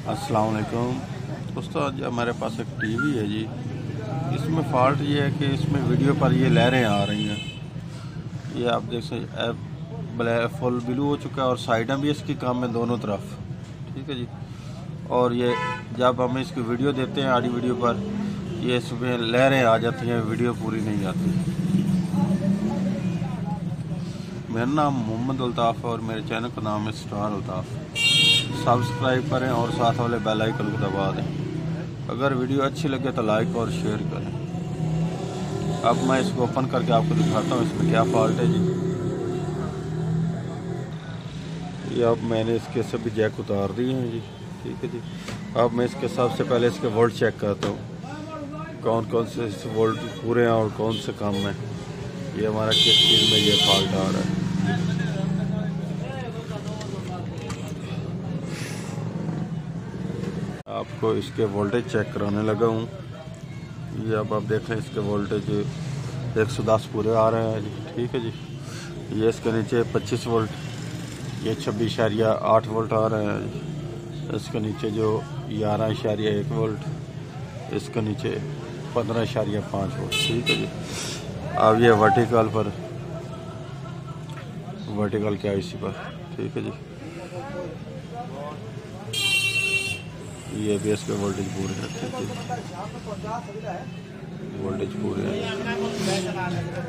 अस्सलाम वालेकुम दोस्तों, आज हमारे पास एक टीवी है जी। इसमें फ़ॉल्ट ये है कि इसमें वीडियो पर ये लहरें आ रही हैं। ये आप देख सकते ब्लैक फुल ब्लू हो चुका है और साइडें भी इसकी कम है दोनों तरफ। ठीक है जी। और ये जब हम इसकी वीडियो देते हैं ऑडियो वीडियो पर, ये इसमें लहरें आ जाती हैं, वीडियो पूरी नहीं आती। मेरा नाम मोहम्मद अल्ताफ़ है और मेरे चैनल का नाम है स्टार अल्ताफ़। सब्सक्राइब करें और साथ वाले बेल आइकन को दबा दें। अगर वीडियो अच्छी लगे तो लाइक और शेयर करें। अब मैं इसको ओपन करके आपको दिखाता हूँ इसमें क्या फॉल्ट है जी। ये अब मैंने इसके सभी जैक उतार दिए हैं जी। ठीक है जी। अब मैं इसके सबसे पहले इसके वोल्ट चेक करता हूँ, कौन कौन से वोल्ट पूरे हैं और कौन से कम हैं। ये हमारा किस चीज़ में ये फॉल्ट आ रहा है। आपको इसके वोल्टेज चेक कराने लगा हूँ। ये अब आप देखें इसके वोल्टेज 110 पूरे आ रहे हैं जी। ठीक है जी। ये इसके नीचे 25 वोल्ट, ये 26.8 वोल्ट आ रहे हैं जी। इसके नीचे जो 11.1 वोल्ट, इसके नीचे 15.5 वोल्ट। ठीक है जी। अब ये वर्टिकल के आईसी पर। ठीक है जी। ये भी इसके वोल्टेज पूरे हैं। ठीक है, वोल्टेज पूरे हैं।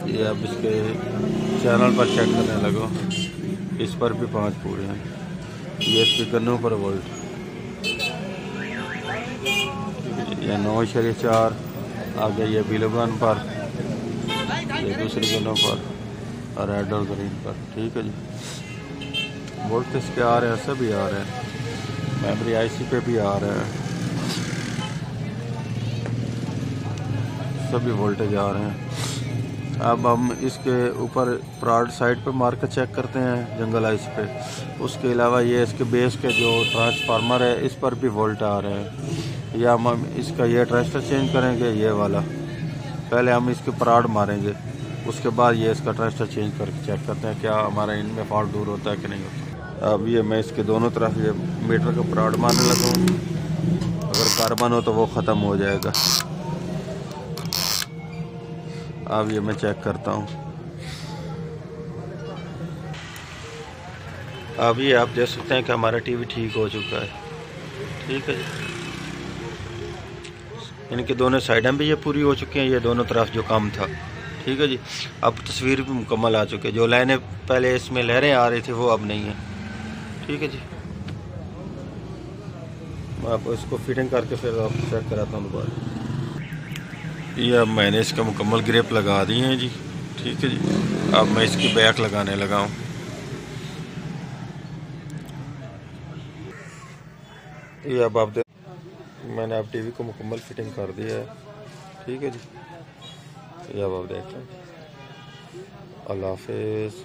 ये अब इसके चैनल पर चेक करने लगो, इस पर भी 5 पूरे हैं। ये इसके गन्नों पर वोल्ट, ये 9.4। आगे ये बिलो गन पर, ये दूसरी गनों पर और रेड और ग्रीन पर। ठीक है जी। वोल्ट इसके आ रहे हैं, सभी आ रहे हैं। मेमोरी आईसी पे भी आ रहे हैं, सभी वोल्टेज आ रहे हैं। अब हम इसके ऊपर प्राड साइड पे मार कर चेक करते हैं जंगल आइस पे। उसके अलावा ये इसके बेस के जो ट्रांसफार्मर है इस पर भी वोल्ट आ रहे हैं। या हम इसका ये ट्रांजिस्टर चेंज करेंगे, ये वाला। पहले हम इसके प्राड मारेंगे, उसके बाद ये इसका ट्रांजिस्टर चेंज करके चेक करते हैं क्या हमारा इनमें फॉल्ट दूर होता है कि नहीं होता। अब ये मैं इसके दोनों तरफ ये मीटर का प्राड मारने लगा हूँ। अगर कार्बन हो तो वो ख़त्म हो जाएगा। अब ये मैं चेक करता हूँ। अब ये आप देख सकते हैं कि हमारा टीवी ठीक हो चुका है। ठीक है जी। इनके दोनों साइडें भी ये पूरी हो चुकी हैं, ये दोनों तरफ जो काम था। ठीक है जी। अब तस्वीर भी मुकम्मल आ चुकी है। जो लाइनें पहले इसमें लहरें आ रही थी वो अब नहीं है। ठीक है जी। मैं आपको इसको फिटिंग करके फिर आपको चेक कराता हूँ दोबारा। ये अब मैंने इसका मुकम्मल ग्रिप लगा दी है जी। ठीक है जी। अब मैं इसकी बैक लगाने लगा हूँ। ये अब आप मैंने अब टीवी को मुकम्मल फिटिंग कर दिया है। ठीक है जी। ये अब आप देख लें। अल्लाह हाफिज़।